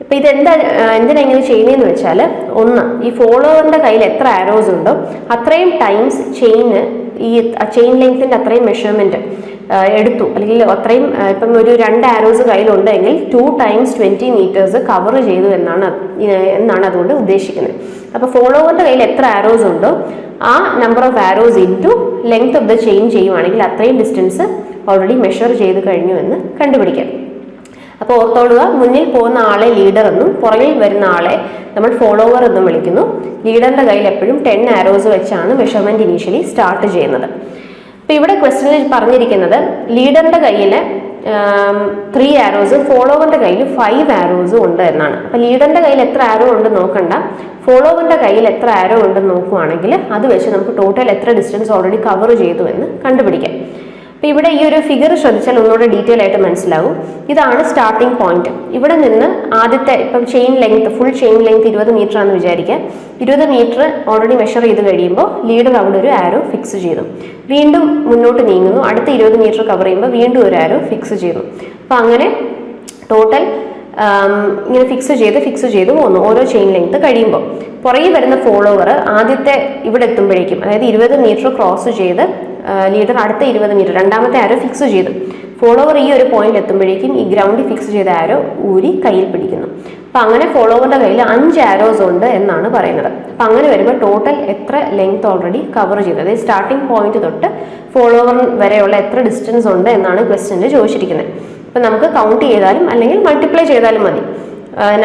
ഇപ്പം എന്തിനാ ഇങ്ങനെ ചെയ്യുന്നതെന്ന് വെച്ചാൽ, ഒന്ന്, ഈ ഫോളോവറിന്റെ കയ്യിൽ എത്ര ആരോസ് ഉണ്ടോ അത്രയും ടൈംസ് ഈ ചെയിൻ ലെങ്ത്തിന്റെ അത്രയും മെഷർമെന്റ് എടുത്തു, അല്ലെങ്കിൽ അത്രയും ഇപ്പം ഒരു 2 ആരോസ് കയ്യിലുണ്ടെങ്കിൽ 2 times 20 meters കവർ ചെയ്തു എന്നാണ് അതുകൊണ്ട് ഉദ്ദേശിക്കുന്നത്. അപ്പോൾ ഫോളോവറിന്റെ കയ്യിൽ എത്ര ആരോസ് ഉണ്ടോ ആ number of arrows into length of the chain ചെയ്യുവാണെങ്കിൽ അത്രയും ഡിസ്റ്റൻസ് ഓൾറെഡി മെഷർ ചെയ്ത് കഴിഞ്ഞു എന്ന് കണ്ടുപിടിക്കാം. അപ്പോൾ ഓർത്തോളുക, മുന്നിൽ പോകുന്ന ആളെ ലീഡർ എന്നും പുറകിൽ വരുന്ന ആളെ നമ്മൾ ഫോളോവർ എന്നും വിളിക്കുന്നു. ലീഡറിന്റെ കയ്യിൽ എപ്പോഴും 10 ആരോസ് വെച്ചാണ് മെഷർമെന്റ് ഇനീഷ്യലി സ്റ്റാർട്ട് ചെയ്യുന്നത്. അപ്പോൾ ഇവിടെ ക്വസ്റ്റ്യനിൽ പറഞ്ഞിരിക്കുന്നത് ലീഡറിന്റെ കയ്യിൽ 3 ആരോസും ഫോളോവറിന്റെ കയ്യിൽ 5 ആരോസും ഉണ്ട് എന്നാണ്. അപ്പോൾ ലീഡറിന്റെ കയ്യിൽ എത്ര ആരോ ഉണ്ട് നോക്കണ്ട, ഫോളോവറിന്റെ കയ്യിൽ എത്ര ആരോ ഉണ്ടെന്ന് നോക്കുവാണെങ്കിൽ അത് വെച്ച് നമുക്ക് ടോട്ടൽ എത്ര ഡിസ്റ്റൻസ് ഓൾറെഡി കവർ ചെയ്തു എന്ന് കണ്ടുപിടിക്കാം. അപ്പോൾ ഇവിടെ ഈ ഒരു ഫിഗർ ശ്രദ്ധിച്ചാൽ ഒന്നുകൂടെ ഡീറ്റെയിൽ ആയിട്ട് മനസ്സിലാവും. ഇതാണ് സ്റ്റാർട്ടിംഗ് പോയിന്റ്. ഇവിടെ നിന്ന് ആദ്യത്തെ ഇപ്പം chain length, full chain length 20 metre ആണെന്ന് വിചാരിക്കുക. 20 മീറ്റർ ഓൾറെഡി മെഷർ ചെയ്ത് കഴിയുമ്പോൾ ലീഡർ അവിടെ ഒരു ആരോ ഫിക്സ് ചെയ്തു. വീണ്ടും മുന്നോട്ട് നീങ്ങുന്നു, അടുത്ത 20 മീറ്റർ കവർ ചെയ്യുമ്പോൾ വീണ്ടും ഒരു ആരോ ഫിക്സ് ചെയ്യുന്നു. അപ്പോൾ അങ്ങനെ ടോട്ടൽ ഇങ്ങനെ ഫിക്സ് ചെയ്ത് പോകുന്നു ഓരോ ചെയിൻ ലെങ്ത് കഴിയുമ്പോൾ. പുറകെ വരുന്ന ഫോളോവർ ആദ്യത്തെ ഇവിടെ എത്തുമ്പോഴേക്കും, അതായത് 20 മീറ്റർ ക്രോസ് ചെയ്ത് ലീഡർ അടുത്ത 20 മീറ്റർ രണ്ടാമത്തെ ആരോ ഫിക്സ് ചെയ്തു. ഫോളോവർ ഈ ഒരു പോയിന്റ് എത്തുമ്പോഴേക്കും ഈ ഗ്രൗണ്ടിൽ ഫിക്സ് ചെയ്ത ആരോ ഊരി കയ്യിൽ പിടിക്കുന്നു. അപ്പം അങ്ങനെ ഫോളോവറിന്റെ കയ്യിൽ 5 ആരോസ് ഉണ്ട് എന്നാണ് പറയുന്നത്. അപ്പം അങ്ങനെ വരുമ്പോൾ ടോട്ടൽ എത്ര ലെങ്ത് ഓൾറെഡി കവർ ചെയ്തു, അതായത് സ്റ്റാർട്ടിംഗ് പോയിന്റ് തൊട്ട് ഫോളോവർ വരെയുള്ള എത്ര ഡിസ്റ്റൻസ് ഉണ്ട് എന്നാണ് ക്വസ്റ്റ്യനിൽ ചോദിച്ചിരിക്കുന്നത്. അപ്പം നമുക്ക് കൗണ്ട് ചെയ്താലും അല്ലെങ്കിൽ മൾട്ടിപ്ലൈ ചെയ്താലും മതി.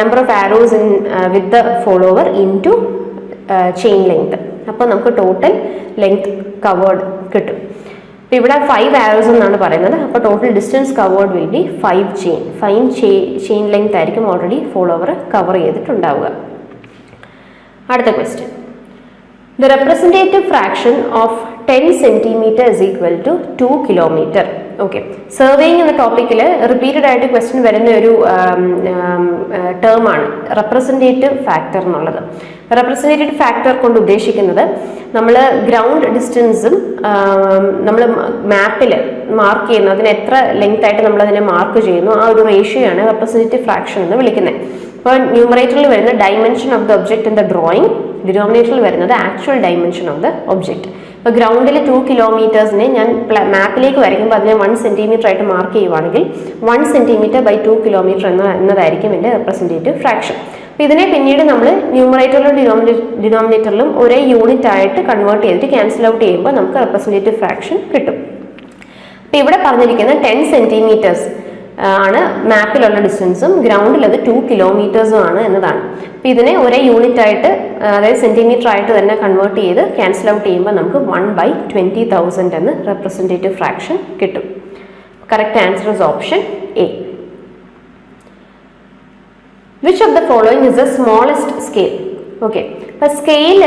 Number of arrows in with the follower in to chain length. അപ്പോൾ നമുക്ക് ടോട്ടൽ ലെങ്ത് കവേർഡ് കിട്ടും. അപ്പോൾ ഇവിടെ 5 ആരോസ് എന്നാണ് പറയുന്നത്. അപ്പോൾ total distance covered will be 5 chain length ആയിരിക്കും ഓൾറെഡി ഫോളോവർ കവർ ചെയ്തിട്ടുണ്ടാവുക. അടുത്ത question, the representative fraction of 10 centimetre is equal to 2 kilometre. Okay, surveying എന്ന ടോപ്പിക്കിൽ റിപ്പീറ്റഡ് ആയിട്ട് ക്വസ്റ്റ്യൻ വരുന്ന ഒരു ടേം ആണ് റെപ്രസെൻറ്റേറ്റീവ് ഫാക്ടർ എന്നുള്ളത്. റെപ്രസെൻറ്റേറ്റീവ് ഫാക്ടർ കൊണ്ട് ഉദ്ദേശിക്കുന്നത് നമ്മൾ ഗ്രൗണ്ട് ഡിസ്റ്റൻസും നമ്മൾ മാപ്പിൽ മാർക്ക് ചെയ്യുന്നു, അതിന് എത്ര ലെങ്ത് ആയിട്ട് നമ്മൾ അതിനെ മാർക്ക് ചെയ്യുന്നു, ആ ഒരു റേഷ്യോ ആണ് റെപ്രസെൻറ്റേറ്റീവ് ഫ്രാക്ഷൻ എന്ന് വിളിക്കുന്നത്. ഇപ്പോൾ ന്യൂമറേറ്ററിൽ വരുന്ന dimension of the object in the drawing, ഡിനോമിനേറ്ററിൽ വരുന്നത് actual dimension of the object. ഇപ്പോൾ ഗ്രൗണ്ടിൽ 2 കിലോമീറ്റേഴ്സിനെ ഞാൻ മാപ്പിലേക്ക് വരയ്ക്കുമ്പോൾ അതിനെ 1 സെൻറ്റിമീറ്റർ ആയിട്ട് മാർക്ക് ചെയ്യുവാണെങ്കിൽ 1 സെൻറ്റിമീറ്റർ ബൈ 2 കിലോമീറ്റർ എന്നതായിരിക്കും എൻ്റെ റെപ്രസെൻറ്റേറ്റീവ് ഫ്രാക്ഷൻ. അപ്പോൾ ഇതിനെ പിന്നീട് നമ്മൾ ന്യൂമറേറ്ററിലും ഡിനോമിനേറ്ററിലും ഒരേ യൂണിറ്റ് ആയിട്ട് കൺവേർട്ട് ചെയ്തിട്ട് ക്യാൻസൽ ഔട്ട് ചെയ്യുമ്പോൾ നമുക്ക് റെപ്രസെൻറ്റേറ്റീവ് ഫ്രാക്ഷൻ കിട്ടും. അപ്പോൾ ഇവിടെ പറഞ്ഞിരിക്കുന്ന 10 സെൻറ്റിമീറ്റേഴ്സ് ആണ് മാപ്പിലുള്ള ഡിസ്റ്റൻസും ഗ്രൗണ്ടിൽ അത് 2 കിലോമീറ്റേഴ്സും ആണ് എന്നതാണ്. അപ്പോൾ ഇതിനെ ഒരേ യൂണിറ്റ് ആയിട്ട്, അതായത് സെൻറ്റിമീറ്റർ ആയിട്ട് തന്നെ കൺവേർട്ട് ചെയ്ത് ക്യാൻസൽ ഔട്ട് ചെയ്യുമ്പോൾ നമുക്ക് 1/20,000 എന്ന് റെപ്രസെൻറ്റേറ്റീവ് ഫ്രാക്ഷൻ കിട്ടും. Correct answer is option A. Which of the following is the smallest scale? Okay, അപ്പോൾ സ്കെയിൽ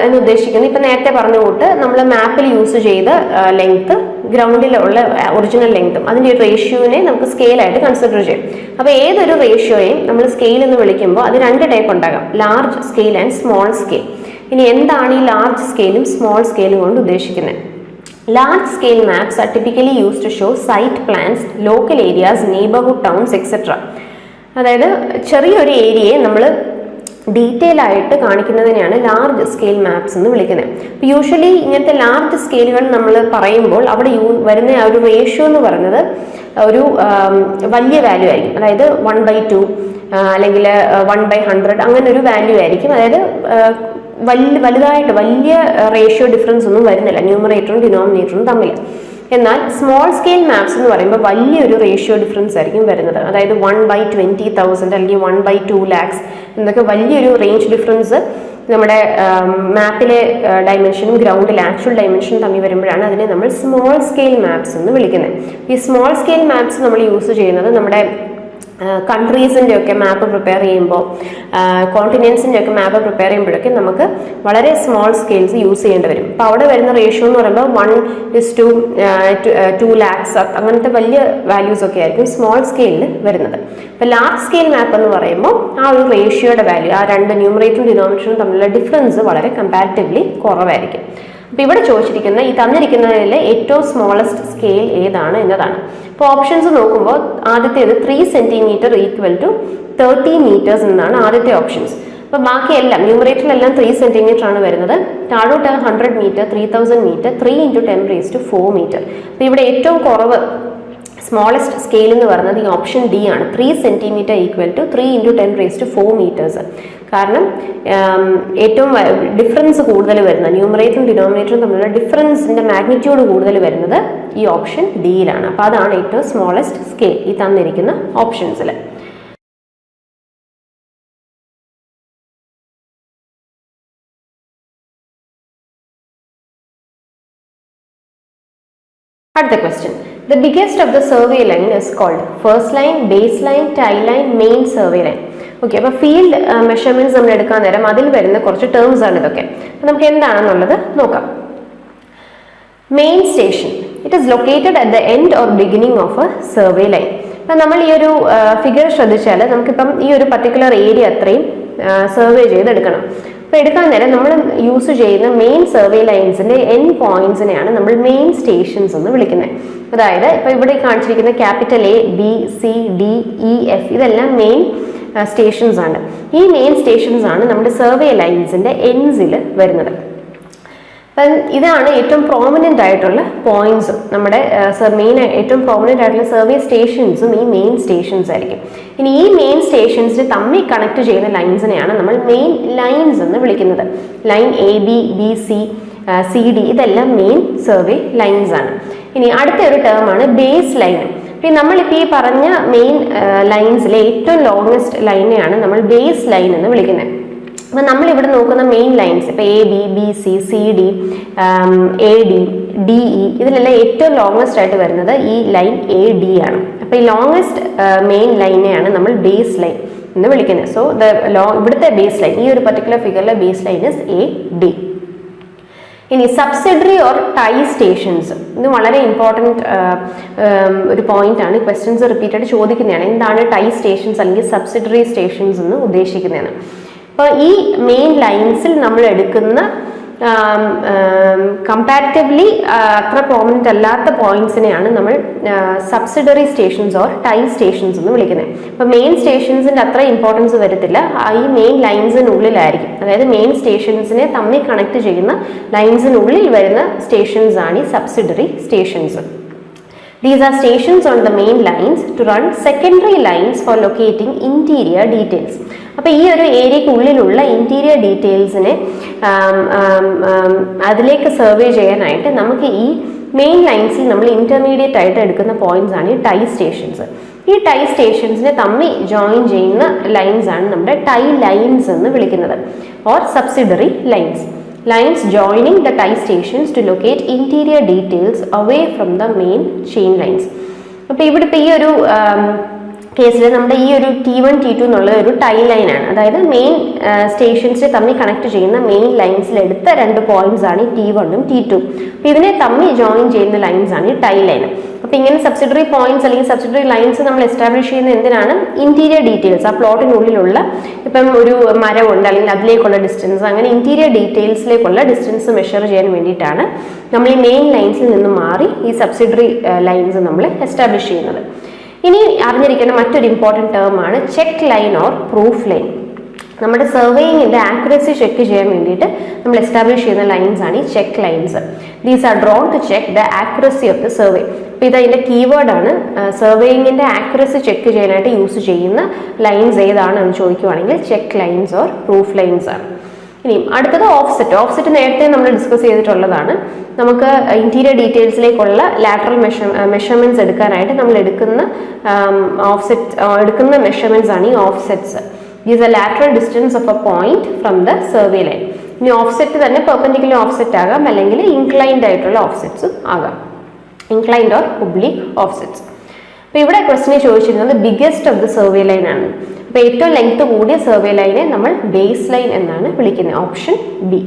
എന്ന് ഉദ്ദേശിക്കുന്നത് ഇപ്പം നേരത്തെ പറഞ്ഞ കൂട്ട് നമ്മൾ മാപ്പിൽ യൂസ് ചെയ്ത ലെങ്ത് ഗ്രൗണ്ടിലുള്ള ഒറിജിനൽ ലെങ്ത്തും അതിൻ്റെ ഒരു റേഷ്യോനെ നമുക്ക് സ്കെയിലായിട്ട് കൺസിഡർ ചെയ്യും. അപ്പോൾ ഏതൊരു റേഷ്യോയും നമ്മൾ സ്കെയിൽ എന്ന് വിളിക്കുമ്പോൾ അത് 2 ടൈപ്പ് ഉണ്ടാകാം, large scale and small scale. ഇനി എന്താണ് ഈ ലാർജ് സ്കെയിലും സ്മോൾ സ്കെയിലും കൊണ്ട് ഉദ്ദേശിക്കുന്നത്? Large scale maps are typically use to show site plans, local areas, neighbourhood towns etcetera. അതായത് ചെറിയൊരു ഏരിയയെ നമ്മൾ ഡീറ്റെയിൽ ആയിട്ട് കാണിക്കുന്നതിനെയാണ് ലാർജ് സ്കെയിൽ മാപ്സ് എന്ന് വിളിക്കുന്നത്. അപ്പോൾ യൂഷ്വലി ഇങ്ങനത്തെ ലാർജ് സ്കെയിലുകൾ നമ്മൾ പറയുമ്പോൾ അവിടെ വരുന്ന ആ ഒരു റേഷ്യോ എന്ന് പറയുന്നത് ഒരു വലിയ വാല്യൂ ആയിരിക്കും. അതായത് 1/2 അല്ലെങ്കിൽ 1/100 അങ്ങനെ ഒരു വാല്യൂ ആയിരിക്കും. അതായത് വലുതായിട്ട് വലിയ റേഷ്യോ ഡിഫറൻസ് ഒന്നും വരുന്നില്ല ന്യൂമറേറ്ററും ഡിനോമിനേറ്ററും തമ്മിൽ. എന്നാൽ സ്മോൾ സ്കെയിൽ മാപ്സ് എന്ന് പറയുമ്പോൾ വലിയൊരു റേഷ്യോ ഡിഫറൻസ് ആയിരിക്കും വരുന്നത്. അതായത് 1/20,000 അല്ലെങ്കിൽ 1/2 lakhs എന്നൊക്കെ വലിയൊരു റേഞ്ച് ഡിഫറൻസ് നമ്മുടെ മാപ്പിലെ ഡയമെൻഷനും ഗ്രൗണ്ടിലെ ആക്ച്വൽ ഡയമെൻഷനും തമ്മിൽ വരുമ്പോഴാണ് അതിനെ നമ്മൾ സ്മോൾ സ്കെയിൽ മാപ്സ് എന്ന് വിളിക്കുന്നത്. ഈ സ്മോൾ സ്കെയിൽ മാപ്സ് നമ്മൾ യൂസ് ചെയ്യുന്നത് നമ്മുടെ കൺട്രീസിൻ്റെ ഒക്കെ മാപ്പ് പ്രിപ്പയർ ചെയ്യുമ്പോൾ, കോണ്ടിനെൻസിൻ്റെ ഒക്കെ മാപ്പ് പ്രിപ്പയർ ചെയ്യുമ്പോഴൊക്കെ നമുക്ക് വളരെ സ്മോൾ സ്കെയിൽസ് യൂസ് ചെയ്യേണ്ടി വരും. അപ്പോൾ അവിടെ വരുന്ന റേഷ്യോ എന്ന് പറയുമ്പോൾ 1:2 lakhs അങ്ങനത്തെ വലിയ വാല്യൂസ് ഒക്കെ ആയിരിക്കും സ്മോൾ സ്കെയിലിൽ വരുന്നത്. അപ്പോൾ ലാർജ് സ്കെയിൽ മാപ്പ് എന്ന് പറയുമ്പോൾ ആ ഒരു റേഷ്യോയുടെ വാല്യൂ, ആ 2 ന്യൂമറേറ്ററും ഡിനോമിനേറ്ററും തമ്മിലുള്ള ഡിഫറൻസ് വളരെ കമ്പാരിറ്റീവ്ലി കുറവായിരിക്കും. അപ്പോൾ ഇവിടെ ചോദിച്ചിരിക്കുന്ന ഈ തന്നിരിക്കുന്നതിൽ ഏറ്റവും സ്മോളസ്റ്റ് സ്കെയിൽ ഏതാണ് എന്നതാണ്. അപ്പോൾ ഓപ്ഷൻസ് നോക്കുമ്പോൾ ആദ്യത്തേത് 3 സെൻറ്റിമീറ്റർ ഈക്വൽ ടു 30 meters എന്നാണ് ആദ്യത്തെ ഓപ്ഷൻസ്. അപ്പോൾ ബാക്കിയെല്ലാം ന്യൂമറേറ്ററിലെല്ലാം 3 സെൻറ്റിമീറ്റർ ആണ് വരുന്നത്. താഴോട്ട് 100 meter, 3000 meter, 3 × 10⁻⁴ meter. അപ്പോൾ ഇവിടെ ഏറ്റവും കുറവ് സ്മോളസ്റ്റ് സ്കെയിൽ എന്ന് പറയുന്നത് ഈ ഓപ്ഷൻ ഡി ആണ്. 3 സെൻറ്റിമീറ്റർ ഈക്വൽ ടു 3 × 10⁻⁴ meters. കാരണം ഏറ്റവും ഡിഫറൻസ് കൂടുതൽ വരുന്ന ന്യൂമറേറ്ററും ഡിനോമിനേറ്ററും തമ്മിലുള്ള ഡിഫറൻസിൻ്റെ മാഗ്നിറ്റ്യൂഡ് കൂടുതൽ വരുന്നത് ഈ ഓപ്ഷൻ ഡിയിലാണ്. അപ്പോൾ അതാണ് ഏറ്റവും സ്മോളസ്റ്റ് സ്കെയിൽ ഈ തന്നിരിക്കുന്ന ഓപ്ഷൻസിൽ. അടുത്ത question, the biggest of the survey line is called first line, base line, tie line, main survey line. Okay, അപ്പോൾ ഫീൽഡ് മെഷർമെന്റ്സ് നമ്മൾ എടുക്കാൻ നേരം അതിൽ വരുന്ന കുറച്ച് ടേംസ് ആണ് ഇതൊക്കെ. അപ്പോൾ നമുക്ക് എന്താണെന്നുള്ളത് നോക്കാം. Main station it is located at the end or beginning of A survey line. അപ്പം നമ്മൾ ഈ ഒരു ഫിഗർ ശ്രദ്ധിച്ചാൽ നമുക്കിപ്പം ഈ ഒരു പർട്ടിക്കുലർ ഏരിയ അത്രയും സർവേ ചെയ്തെടുക്കണം. അപ്പോൾ എടുക്കാൻ നേരം നമ്മൾ യൂസ് ചെയ്യുന്ന മെയിൻ സർവേ ലൈൻസിന്റെ എൻഡ് പോയിന്റ്സിനെയാണ് നമ്മൾ മെയിൻ സ്റ്റേഷൻസ് എന്ന് വിളിക്കുന്നത്. അതായത് ഇപ്പോൾ ഇവിടെ കാണിച്ചിരിക്കുന്ന capital A, B, C, D, E, F ഇതെല്ലാം മെയിൻ സ്റ്റേഷൻസ് ആണ്. ഈ മെയിൻ സ്റ്റേഷൻസ് ആണ് നമ്മുടെ സർവേ ലൈൻസിന്റെ എൻഡ്സിൽ വരുന്നത്. അപ്പം ഇതാണ് ഏറ്റവും പ്രോമിനൻ്റ് ആയിട്ടുള്ള പോയിന്റ്സ്. നമ്മുടെ ഏറ്റവും പ്രോമിനൻ്റ് ആയിട്ടുള്ള സർവേ സ്റ്റേഷൻസും ഈ മെയിൻ സ്റ്റേഷൻസ് ആയിരിക്കും. ഇനി ഈ മെയിൻ സ്റ്റേഷൻസിന് തമ്മിൽ കണക്ട് ചെയ്യുന്ന ലൈൻസിനെയാണ് നമ്മൾ മെയിൻ ലൈൻസ് എന്ന് വിളിക്കുന്നത്. ലൈൻ AB, BC, CD ഇതെല്ലാം മെയിൻ സർവേ ലൈൻസ് ആണ്. ഇനി അടുത്ത ഒരു ടേമാണ് ബേസ് ലൈൻ. പിന്നെ നമ്മളിപ്പോൾ ഈ പറഞ്ഞ മെയിൻ ലൈൻസിലെ ഏറ്റവും ലോങ്സ്റ്റ് ലൈനെയാണ് നമ്മൾ ബേസ് ലൈൻ എന്ന് വിളിക്കുന്നത്. അപ്പം നമ്മളിവിടെ നോക്കുന്ന മെയിൻ ലൈൻസ് ഇപ്പോൾ AB, BC, CD, AD, DE ഇതിലെല്ലാം ഏറ്റവും ലോങ്സ്റ്റ് ആയിട്ട് വരുന്നത് ഈ ലൈൻ AD ആണ്. അപ്പോൾ ഈ ലോങ്സ്റ്റ് മെയിൻ ലൈനെയാണ് നമ്മൾ ബേസ് ലൈൻ എന്ന് വിളിക്കുന്നത്. സോ ഇവിടുത്തെ ബേസ് ലൈൻ, ഈ ഒരു പർട്ടിക്കുലർ ഫിഗറിലെ ബേസ് ലൈൻ ഇസ് AD. ഇനി സബ്സിഡറി ഓർ ടൈ സ്റ്റേഷൻസ്, ഇത് വളരെ ഇമ്പോർട്ടൻറ്റ് ഒരു പോയിന്റ് ആണ്. ക്വസ്റ്റ്യൻസ് റിപ്പീറ്റഡ് ചോദിക്കുന്നതാണ്. എന്താണ് ടൈ സ്റ്റേഷൻസ് അല്ലെങ്കിൽ സബ്സിഡറി സ്റ്റേഷൻസ് എന്ന് ഉദ്ദേശിക്കുന്നതാണ്. അപ്പോൾ ഈ മെയിൻ ലൈൻസിൽ നമ്മൾ എടുക്കുന്ന കമ്പാരിറ്റീവ്ലി അത്ര പ്രോമിനൻ്റ് അല്ലാത്ത പോയിന്റ്സിനെയാണ് നമ്മൾ subsidiary stations or tie stations എന്ന് വിളിക്കുന്നത്. അപ്പോൾ മെയിൻ സ്റ്റേഷൻസിൻ്റെ അത്ര ഇമ്പോർട്ടൻസ് വരത്തില്ല, ഈ മെയിൻ ലൈൻസിനുള്ളിലായിരിക്കും. അതായത് മെയിൻ സ്റ്റേഷൻസിനെ തമ്മിൽ കണക്ട് ചെയ്യുന്ന ലൈൻസിനുള്ളിൽ വരുന്ന സ്റ്റേഷൻസ് ആണ് ഈ subsidiary stations. These are stations on the main lines to run secondary lines for locating interior details. അപ്പോൾ ഈ ഒരു ഏരിയക്കുള്ളിലുള്ള ഇന്റീരിയർ ഡീറ്റെയിൽസിനെ അതിലേക്ക് സർവേ ചെയ്യാനായിട്ട് നമുക്ക് ഈ മെയിൻ ലൈൻസിൽ നമ്മൾ ഇന്റർമീഡിയറ്റ് ആയിട്ട് എടുക്കുന്ന പോയിന്റ്സ് ആണ് ഈ ടൈ സ്റ്റേഷൻസ്. ഈ ടൈ സ്റ്റേഷൻസിനെ തമ്മിൽ ജോയിൻ ചെയ്യുന്ന ലൈൻസ് ആണ് നമ്മുടെ ടൈ ലൈൻസ് എന്ന് വിളിക്കുന്നത്, or subsidiary lines. Lines joining the tie stations to locate interior details away from the main chain lines. അപ്പോൾ ഇവിടെ ഇപ്പോൾ ഈ ഒരു കേസിൽ നമ്മുടെ ഈ ഒരു T1, T2 എന്നുള്ള ഒരു ടൈ ലൈനാണ്. അതായത് മെയിൻ സ്റ്റേഷൻസിനെ തമ്മിൽ കണക്ട് ചെയ്യുന്ന മെയിൻ ലൈൻസിൽ എടുത്ത രണ്ട് പോയിന്റ്സ് ആണ് ഈ T1ഉം T2. അപ്പോൾ ഇതിനെ തമ്മിൽ ജോയിൻ ചെയ്യുന്ന ലൈൻസ് ആണ് ഈ ടൈ ലൈൻ. അപ്പോൾ ഇങ്ങനെ സബ്സിഡറി പോയിന്റ്സ് അല്ലെങ്കിൽ സബ്സിഡറി ലൈൻസ് നമ്മൾ എസ്റ്റാബ്ലിഷ് ചെയ്യുന്ന എന്തിനാണ്? ഇന്റീരിയർ ഡീറ്റെയിൽസ്, ആ പ്ലോട്ടിനുള്ളിലുള്ള ഇപ്പം ഒരു മരമുണ്ട് അല്ലെങ്കിൽ അതിലേക്കുള്ള ഡിസ്റ്റൻസ്, അങ്ങനെ ഇന്റീരിയർ ഡീറ്റെയിൽസിലേക്കുള്ള ഡിസ്റ്റൻസ് മെഷർ ചെയ്യാൻ വേണ്ടിയിട്ടാണ് നമ്മൾ ഈ മെയിൻ ലൈൻസിൽ നിന്ന് മാറി ഈ സബ്സിഡറി ലൈൻസ് നമ്മൾ എസ്റ്റാബ്ലിഷ് ചെയ്യുന്നത്. ഇനി അറിഞ്ഞിരിക്കേണ്ട മറ്റൊരു ഇമ്പോർട്ടൻറ്റ് ടേം ആണ് check line or proof line. നമ്മുടെ സർവേയിങ്ങിൻ്റെ ആക്യുറസി ചെക്ക് ചെയ്യാൻ വേണ്ടിയിട്ട് നമ്മൾ എസ്റ്റാബ്ലിഷ് ചെയ്യുന്ന ലൈൻസ് ആണ് ഈ check lines. These are drawn to check the accuracy of the survey. അപ്പോൾ ഇതതിൻ്റെ കീവേഡാണ്. സർവേയിങ്ങിൻ്റെ ആക്യുറസി ചെക്ക് ചെയ്യാനായിട്ട് യൂസ് ചെയ്യുന്ന ലൈൻസ് ഏതാണെന്ന് ചോദിക്കുവാണെങ്കിൽ check lines or proof lines ആണ്. ഇനിയും അടുത്തത് ഓഫ്സെറ്റ്. ഓഫ്സെറ്റ് നേരത്തെ നമ്മൾ ഡിസ്കസ് ചെയ്തിട്ടുള്ളതാണ്. നമുക്ക് ഇന്റീരിയർ ഡീറ്റെയിൽസിലേക്കുള്ള ലാറ്ററൽ മെഷർമെന്റ്സ് എടുക്കാനായിട്ട് നമ്മൾ എടുക്കുന്ന മെഷർമെന്റ്സ് ആണ് ഈ offsets. These are lateral distance of a point from the survey line. ഇനി ഓഫ്സെറ്റ് തന്നെ പെർപെൻഡിക്കുലർ ഓഫ്സെറ്റ് ആകാം, അല്ലെങ്കിൽ ഇൻക്ലൈൻഡ് ആയിട്ടുള്ള ഓഫ്സെറ്റ്സും ആകാം, ഇൻക്ലൈൻഡ് ഓർ ഒബ്ലിക് ഓഫ്സെറ്റ്സ്. അപ്പോൾ ഇവിടെ ക്വസ്റ്റിനെ ചോദിച്ചിരുന്നത് biggest of the survey line ആണ്. അപ്പോൾ ഏറ്റവും ലെങ്ത് കൂടിയ സർവേ ലൈനെ നമ്മൾ ബേസ് ലൈൻ എന്നാണ് വിളിക്കുന്നത്, ഓപ്ഷൻ ബി.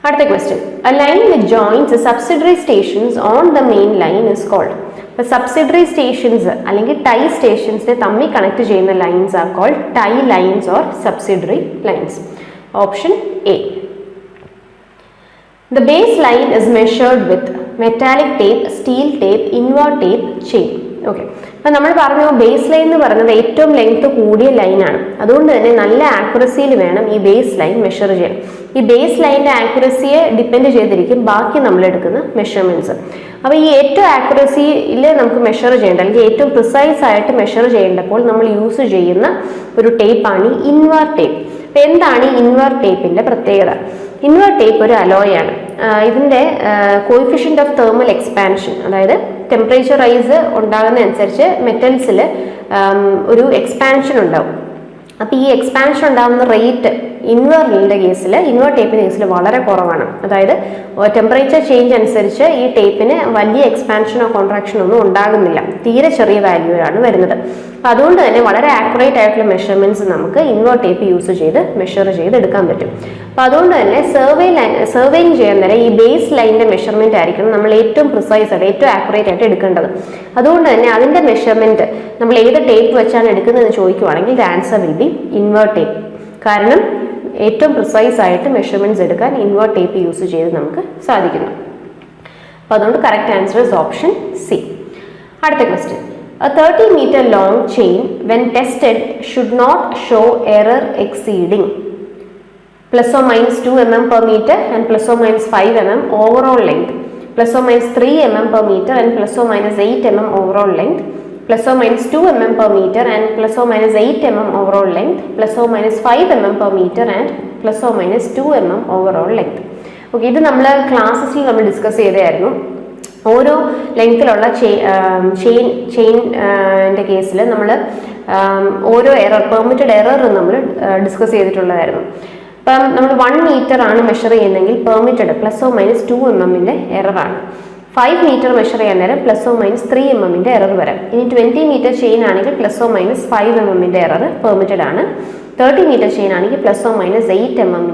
അടുത്ത question, a line which joins the subsidiary stations on the main line is called. അപ്പോൾ സബ്സിഡറി സ്റ്റേഷൻസ് അല്ലെങ്കിൽ ടൈ സ്റ്റേഷൻസിനെ തമ്മിൽ കണക്ട് ചെയ്യുന്ന lines are called tie lines or subsidiary lines, option A. The base line is measured with metallic tape, steel tape, invert tape, chain. Okay, അപ്പം നമ്മൾ പറഞ്ഞു base line എന്ന് പറയുന്നത് ഏറ്റവും ലെങ്ത് കൂടിയ ലൈനാണ്. അതുകൊണ്ട് തന്നെ നല്ല ആക്യുറസിയിൽ വേണം ഈ ബേസ് ലൈൻ മെഷർ ചെയ്യാൻ. ഈ ബേസ് ലൈനിൻ്റെ ആക്യുറസിയെ ഡിപ്പെൻഡ് ചെയ്തിരിക്കും ബാക്കി നമ്മൾ എടുക്കുന്ന മെഷർമെൻറ്റ്സ്. അപ്പോൾ ഈ ഏറ്റവും ആക്യുറസിയിൽ നമുക്ക് മെഷർ ചെയ്യേണ്ട അല്ലെങ്കിൽ ഏറ്റവും പ്രിസൈസ് ആയിട്ട് മെഷർ ചെയ്യേണ്ടപ്പോൾ നമ്മൾ യൂസ് ചെയ്യുന്ന ഒരു ടേപ്പാണ് ഈ ഇൻവെർട്ട് ടേപ്പ്. അപ്പോൾ എന്താണ് ഈ ഇൻവെർട്ട് ടേപ്പിൻ്റെ പ്രത്യേകത? ഇൻവെർട്ട് ടേപ്പ് ഒരു അലോയാണ്. ഇതിൻ്റെ കോയിഫിഷ്യൻ്റ് ഓഫ് തെർമൽ എക്സ്പാൻഷൻ, അതായത് ടെമ്പറേച്ചർ റൈസ് ഉണ്ടാകുന്നതനുസരിച്ച് മെറ്റൽസിൽ ഒരു എക്സ്പാൻഷൻ ഉണ്ടാവും. അപ്പോൾ ഈ എക്സ്പാൻഷൻ ഉണ്ടാകുന്ന റേറ്റ് ഇൻവേർലിൻ്റെ കേസിൽ, ഇൻവേർ ടേപ്പിൻ്റെ കേസിൽ വളരെ കുറവാണ്. അതായത് ടെമ്പറേച്ചർ ചേഞ്ച് അനുസരിച്ച് ഈ ടേപ്പിന് വലിയ എക്സ്പാൻഷനോ കോൺട്രാക്ഷനോ ഒന്നും ഉണ്ടാകുന്നില്ല, തീരെ ചെറിയ വാല്യൂലാണ് വരുന്നത്. അപ്പോൾ അതുകൊണ്ട് തന്നെ വളരെ ആക്യുറേറ്റ് ആയിട്ടുള്ള മെഷർമെൻറ്റ്സ് നമുക്ക് ഇൻവേർ ടേപ്പ് യൂസ് ചെയ്ത് മെഷർ ചെയ്ത് എടുക്കാൻ പറ്റും. അപ്പോൾ അതുകൊണ്ട് തന്നെ സർവേയിങ് ചെയ്യാൻ നേരം ഈ ബേസ് ലൈനിൻ്റെ മെഷർമെൻറ്റ് ആയിരിക്കണം നമ്മൾ ഏറ്റവും പ്രിസൈസ് ആയിട്ട് ഏറ്റവും ആക്യുറേറ്റ് ആയിട്ട് എടുക്കേണ്ടത്. അതുകൊണ്ട് തന്നെ അതിൻ്റെ മെഷർമെൻറ്റ് നമ്മൾ ഏത് ടേപ്പ് വെച്ചാണ് എടുക്കുന്നതെന്ന് ചോദിക്കുവാണെങ്കിൽ ആൻസർ വിൽ ബി ഇൻവേർ ടേപ്പ്. കാരണം ഏറ്റവും പ്രിസൈസ് ആയിട്ട് മെഷർമെൻറ്റ്സ് എടുക്കാൻ ഇൻവേർ ടേപ്പ് യൂസ് ചെയ്ത് നമുക്ക് സാധിക്കുന്നു. അപ്പോൾ അതുകൊണ്ട് correct answer is option C. അടുത്ത question. A 30 meter long chain when tested should not show error exceeding plus or minus 2 mm per meter and plus or minus 5 mm overall length, plus or minus 3 mm per meter and plus or minus 8 mm overall length, plus or minus 2 mm per meter and plus or minus 8 mm overall length, plus or minus 5 mm per meter and plus or minus 2 mm overall length. Okay, ഇത് ക്ലാസ്സിൽ നമ്മൾ discuss ചെയ്തായിരുന്നു. ഓരോ ലെങ്ത്തിലുള്ള ചെയിൻ്റെ കേസിൽ നമ്മൾ ഓരോ permitted error നമ്മൾ discuss ചെയ്തിട്ടുള്ളതായിരുന്നു. അപ്പം നമ്മൾ 1 മീറ്റർ ആണ് മെഷർ ചെയ്യുന്നതെങ്കിൽ permitted plus or minus 2 mm എററാണ്. 5 metre measure ചെയ്യാൻ നേരം plus or minus 3 mm error വരാം. ഇനി 20 മീറ്റർ ചെയിൻ ആണെങ്കിൽ plus or minus 5 mm error permitted ആണ്. 30 മീറ്റർ ചെയിൻ ആണെങ്കിൽ plus or minus 8 mm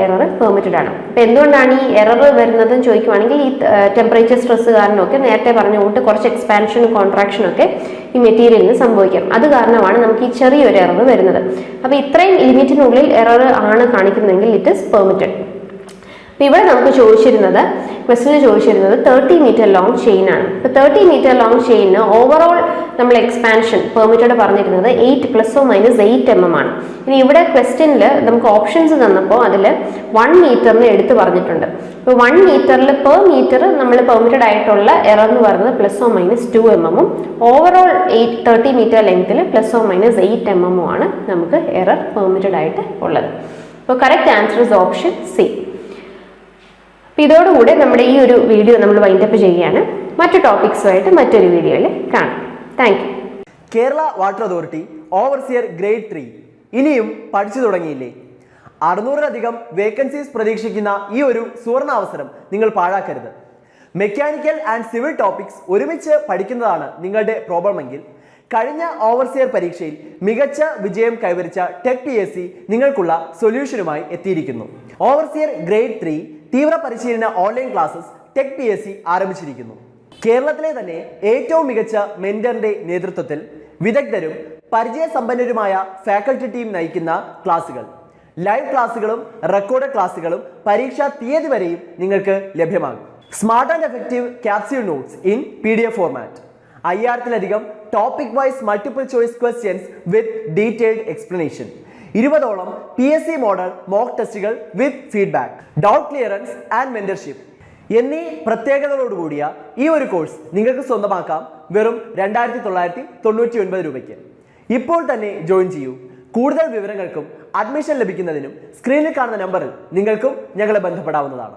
error permitted ആണ്. അപ്പോൾ എന്തുകൊണ്ടാണ് ഈ എറർ വരുന്നതെന്ന് ചോദിക്കുവാണെങ്കിൽ ഈ ടെമ്പറേച്ചർ സ്ട്രെസ് കാരണമൊക്കെ നേരത്തെ പറഞ്ഞ കൂട്ട് കുറച്ച് എക്സ്പാൻഷനും കോൺട്രാക്ഷനും ഒക്കെ ഈ മെറ്റീരിയലിന് സംഭവിക്കാം. അത് കാരണമാണ് നമുക്ക് ഈ ചെറിയൊരു എറർ വരുന്നത്. അപ്പോൾ ഇത്രയും ലിമിറ്റിനുള്ളിൽ എറർ ആണ് കാണിക്കുന്നതെങ്കിൽ ഇറ്റ് ഇസ് പെർമിറ്റഡ്. അപ്പോൾ ഇവിടെ നമുക്ക് ക്വസ്റ്റ്യന് ചോദിച്ചിരുന്നത് 30 മീറ്റർ ലോങ് ചെയിൻ ആണ്. ഇപ്പോൾ 30 മീറ്റർ ലോങ് ചെയിന് ഓവറോൾ നമ്മൾ എക്സ്പാൻഷൻ പെർമിറ്റഡ് പറഞ്ഞിരുന്നത് 8 പ്ലസ് ഓ മൈനസ് 8 mm ആണ്. ഇനി ഇവിടെ ക്വസ്റ്റ്യനിൽ നമുക്ക് ഓപ്ഷൻസ് തന്നപ്പോൾ അതിൽ 1 മീറ്ററിന് എടുത്ത് പറഞ്ഞിട്ടുണ്ട്. ഇപ്പോൾ 1 മീറ്ററിൽ പെർ മീറ്റർ നമ്മൾ പെർമിറ്റഡ് ആയിട്ടുള്ള എറർ എന്ന് പറയുന്നത് plus or minus 2 mm overall 30 metre ലെങ്ത്തിൽ പ്ലസ് ഓ മൈനസ് 8 mm ആണ് നമുക്ക് എറർ പെർമിറ്റഡ് ആയിട്ട് ഉള്ളത്. അപ്പോൾ correct answer is option C. അപ്പോൾ ഇതോടുകൂടി നമ്മുടെ ഈ ഒരു വീഡിയോ നമ്മൾ വൈൻഡപ്പ് ചെയ്യുകയാണ്. മറ്റു ടോപ്പിക്സുമായിട്ട് മറ്റൊരു വീഡിയോയിൽ കാണാം. Thank you. Kerala water authority overseer grade 3 ഇനിയും പഠിച്ചു തുടങ്ങിയില്ലേ? 600-ലധികം വേക്കൻസീസ് പ്രതീക്ഷിക്കുന്ന ഈ ഒരു സുവർണാവസരം നിങ്ങൾ പാഴാക്കരുത്. മെക്കാനിക്കൽ ആൻഡ് സിവിൽ ടോപ്പിക്സ് ഒരുമിച്ച് പഠിക്കുന്നതാണ് നിങ്ങളുടെ പ്രോബ്ലമെങ്കിൽ കഴിഞ്ഞ ഓവർസിയർ പരീക്ഷയിൽ മികച്ച വിജയം കൈവരിച്ച ടെക് PSC നിങ്ങൾക്കുള്ള സൊല്യൂഷനുമായി എത്തിയിരിക്കുന്നു. ഓവർസിയർ ഗ്രേഡ് 3 തീവ്ര പരിശീലന ഓൺലൈൻ ക്ലാസ്സസ് ടെക് PSC ആരംഭിച്ചിരിക്കുന്നു. കേരളത്തിലെ തന്നെ ഏറ്റവും മികച്ച മെന്ററിന്റെ നേതൃത്വത്തിൽ വിദഗ്ധരും പരിചയസമ്പന്നരുമായ ഫാക്കൽറ്റി ടീം നയിക്കുന്ന ക്ലാസുകൾ, ലൈവ് ക്ലാസുകളും റെക്കോർഡ് ക്ലാസുകളും പരീക്ഷാ തീയതി വരെയും നിങ്ങൾക്ക് ലഭ്യമാകും. Smart and effective capsule notes in PDF format, 5000-ലധികം topic wise multiple choice questions with detailed explanation, 20ഓളം PSC മോഡൽ മോക്ക് ടെസ്റ്റുകൾ with feedback, doubt clearance and mentorship എന്നീ പ്രത്യേകതകളോടുകൂടിയ ഈ ഒരു കോഴ്സ് നിങ്ങൾക്ക് സ്വന്തമാക്കാം വെറും 2999 രൂപയ്ക്ക്. ഇപ്പോൾ തന്നെ ജോയിൻ ചെയ്യൂ. കൂടുതൽ വിവരങ്ങൾക്കും അഡ്മിഷൻ ലഭിക്കുന്നതിനും സ്ക്രീനിൽ കാണുന്ന നമ്പറിൽ നിങ്ങൾക്കും ഞങ്ങളെ ബന്ധപ്പെടാവുന്നതാണ്.